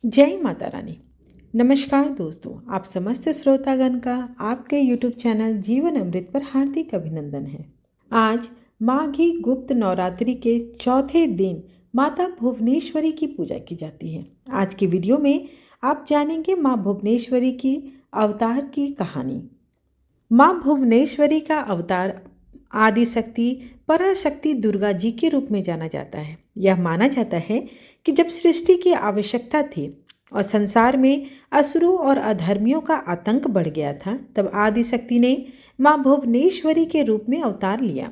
जय माता रानी। नमस्कार दोस्तों, आप समस्त श्रोतागण का आपके YouTube चैनल जीवन अमृत पर हार्दिक अभिनंदन है। आज माघी गुप्त नवरात्रि के चौथे दिन माता भुवनेश्वरी की पूजा की जाती है। आज की वीडियो में आप जानेंगे माँ भुवनेश्वरी की अवतार की कहानी। माँ भुवनेश्वरी का अवतार आदिशक्ति पराशक्ति दुर्गा जी के रूप में जाना जाता है। यह माना जाता है कि जब सृष्टि की आवश्यकता थी और संसार में असुरों और अधर्मियों का आतंक बढ़ गया था, तब आदिशक्ति ने माँ भुवनेश्वरी के रूप में अवतार लिया।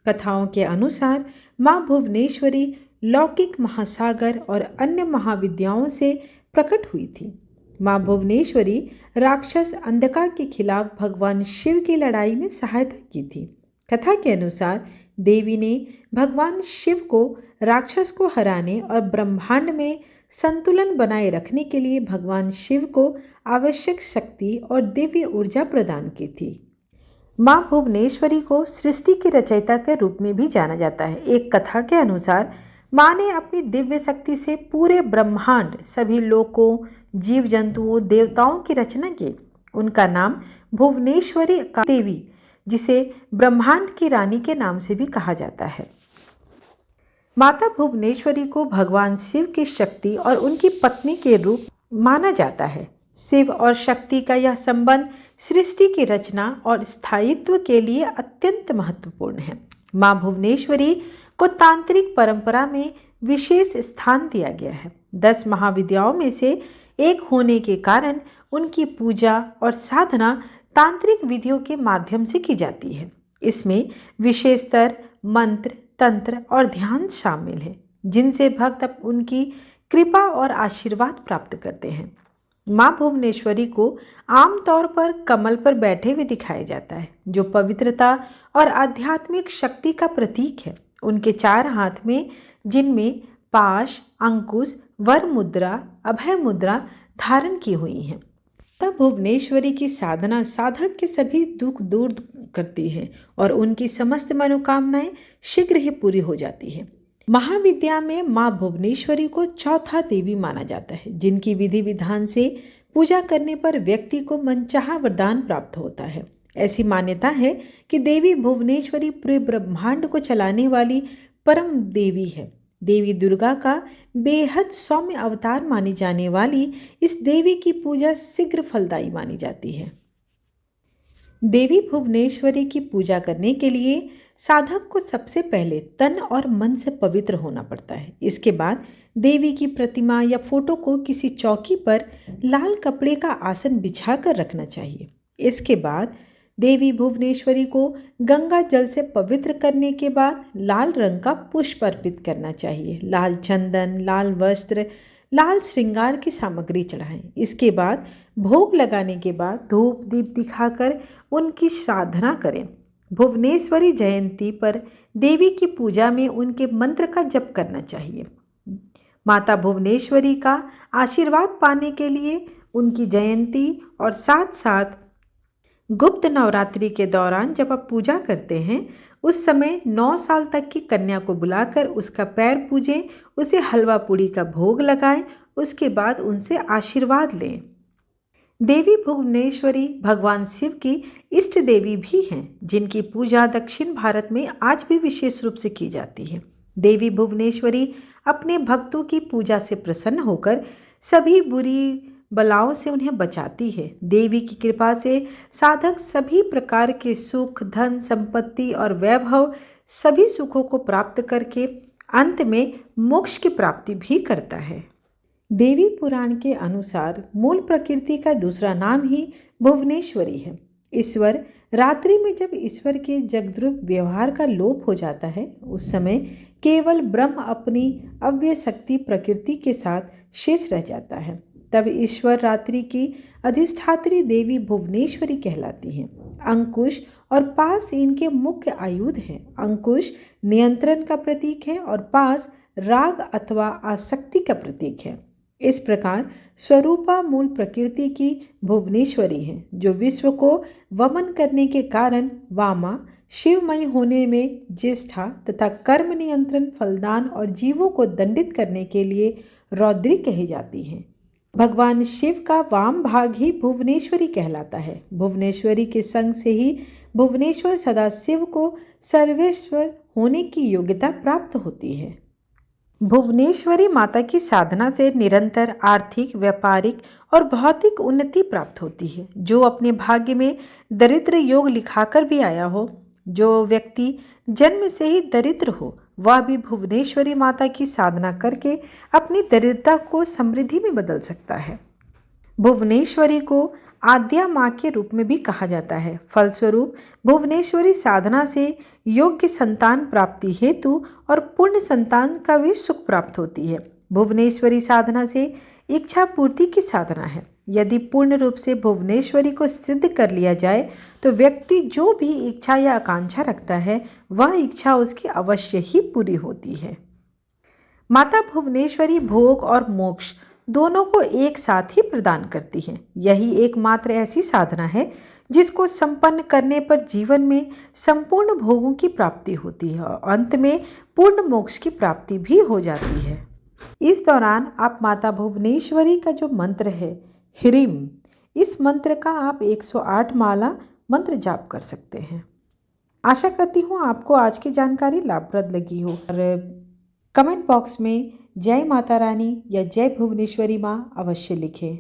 कथाओं के अनुसार माँ भुवनेश्वरी लौकिक महासागर और अन्य महाविद्याओं से प्रकट हुई थी। माँ भुवनेश्वरी राक्षस अंधका के खिलाफ भगवान शिव की लड़ाई में सहायता की थी। कथा के अनुसार देवी ने भगवान शिव को राक्षस को हराने और ब्रह्मांड में संतुलन बनाए रखने के लिए भगवान शिव को आवश्यक शक्ति और दिव्य ऊर्जा प्रदान की थी। माँ भुवनेश्वरी को सृष्टि की रचयिता के रूप में भी जाना जाता है। एक कथा के अनुसार माँ ने अपनी दिव्य शक्ति से पूरे ब्रह्मांड, सभी लोकों, जीव जंतुओं, देवताओं की रचना की। उनका नाम भुवनेश्वरी देवी, जिसे ब्रह्मांड की रानी के नाम से भी कहा जाता है। माता भुवनेश्वरी को भगवान शिव की शक्ति और उनकी पत्नी के रूप माना जाता है। शिव और शक्ति का यह संबंध सृष्टि की रचना और स्थायित्व के लिए अत्यंत महत्वपूर्ण है। माँ भुवनेश्वरी को तांत्रिक परंपरा में विशेष स्थान दिया गया है। 10 महाविद्याओं में से एक होने के कारण उनकी पूजा और साधना तांत्रिक विधियों के माध्यम से की जाती है। इसमें विशेषतर मंत्र, तंत्र और ध्यान शामिल है, जिनसे भक्त उनकी कृपा और आशीर्वाद प्राप्त करते हैं। माँ भुवनेश्वरी को आमतौर पर कमल पर बैठे हुए दिखाया जाता है, जो पवित्रता और आध्यात्मिक शक्ति का प्रतीक है। उनके 4 हाथ में, जिनमें पाश, अंकुश, वर मुद्रा, अभय मुद्रा धारण की हुई हैं। तब भुवनेश्वरी की साधना साधक के सभी दुख दूर करती है और उनकी समस्त मनोकामनाएं शीघ्र ही पूरी हो जाती है। महाविद्या में माँ भुवनेश्वरी को चौथा देवी माना जाता है, जिनकी विधि विधान से पूजा करने पर व्यक्ति को मनचाहा वरदान प्राप्त होता है। ऐसी मान्यता है कि देवी भुवनेश्वरी पूरे ब्रह्मांड को चलाने वाली परम देवी है। देवी दुर्गा का बेहद सौम्य अवतार मानी जाने वाली इस देवी की पूजा शीघ्र फलदायी मानी जाती है। देवी भुवनेश्वरी की पूजा करने के लिए साधक को सबसे पहले तन और मन से पवित्र होना पड़ता है। इसके बाद देवी की प्रतिमा या फोटो को किसी चौकी पर लाल कपड़े का आसन बिछाकर रखना चाहिए। इसके बाद देवी भुवनेश्वरी को गंगा जल से पवित्र करने के बाद लाल रंग का पुष्प अर्पित करना चाहिए। लाल चंदन, लाल वस्त्र, लाल श्रृंगार की सामग्री चढ़ाएं। इसके बाद भोग लगाने के बाद धूप दीप दिखाकर उनकी साधना करें। भुवनेश्वरी जयंती पर देवी की पूजा में उनके मंत्र का जप करना चाहिए। माता भुवनेश्वरी का आशीर्वाद पाने के लिए उनकी जयंती और साथ साथ गुप्त नवरात्रि के दौरान जब आप पूजा करते हैं, उस समय 9 साल तक की कन्या को बुलाकर उसका पैर पूजें, उसे हलवा पूड़ी का भोग लगाएं, उसके बाद उनसे आशीर्वाद लें। देवी भुवनेश्वरी भगवान शिव की इष्ट देवी भी हैं, जिनकी पूजा दक्षिण भारत में आज भी विशेष रूप से की जाती है। देवी भुवनेश्वरी अपने भक्तों की पूजा से प्रसन्न होकर सभी बुरी बलाओं से उन्हें बचाती है। देवी की कृपा से साधक सभी प्रकार के सुख, धन, संपत्ति और वैभव, सभी सुखों को प्राप्त करके अंत में मोक्ष की प्राप्ति भी करता है। देवी पुराण के अनुसार मूल प्रकृति का दूसरा नाम ही भुवनेश्वरी है। ईश्वर रात्रि में जब ईश्वर के जगद्रूप व्यवहार का लोप हो जाता है, उस समय केवल ब्रह्म अपनी अव्यय शक्ति प्रकृति के साथ शेष रह जाता है। तब ईश्वर रात्रि की अधिष्ठात्री देवी भुवनेश्वरी कहलाती हैं। अंकुश और पास इनके मुख्य आयुध हैं। अंकुश नियंत्रण का प्रतीक है और पास राग अथवा आसक्ति का प्रतीक है। इस प्रकार स्वरूपा मूल प्रकृति की भुवनेश्वरी है, जो विश्व को वमन करने के कारण वामा, शिवमयी होने में ज्येष्ठा तथा कर्म नियंत्रण, फलदान और जीवों को दंडित करने के लिए रौद्री कही जाती हैं। भगवान शिव का वाम भाग ही भुवनेश्वरी कहलाता है। भुवनेश्वरी के संग से ही भुवनेश्वर सदाशिव को सर्वेश्वर होने की योग्यता प्राप्त होती है। भुवनेश्वरी माता की साधना से निरंतर आर्थिक, व्यापारिक और भौतिक उन्नति प्राप्त होती है। जो अपने भाग्य में दरिद्र योग लिखाकर भी आया हो, जो व्यक्ति जन्म से ही दरिद्र हो, वह भी भुवनेश्वरी माता की साधना करके अपनी दरिद्रता को समृद्धि में बदल सकता है। भुवनेश्वरी को आद्या माँ के रूप में भी कहा जाता है। फलस्वरूप भुवनेश्वरी साधना से योग्य संतान प्राप्ति हेतु और पूर्ण संतान का भी सुख प्राप्त होती है। भुवनेश्वरी साधना से इच्छा पूर्ति की साधना है। यदि पूर्ण रूप से भुवनेश्वरी को सिद्ध कर लिया जाए तो व्यक्ति जो भी इच्छा या आकांक्षा रखता है वह इच्छा उसकी अवश्य ही पूरी होती है। माता भुवनेश्वरी भोग और मोक्ष दोनों को एक साथ ही प्रदान करती है। यही एकमात्र ऐसी साधना है जिसको संपन्न करने पर जीवन में संपूर्ण भोगों की प्राप्ति होती है और अंत में पूर्ण मोक्ष की प्राप्ति भी हो जाती है। इस दौरान आप माता भुवनेश्वरी का जो मंत्र है ह्रीम, इस मंत्र का आप 108 माला मंत्र जाप कर सकते हैं। आशा करती हूँ आपको आज की जानकारी लाभप्रद लगी हो और कमेंट बॉक्स में जय माता रानी या जय भुवनेश्वरी माँ अवश्य लिखें।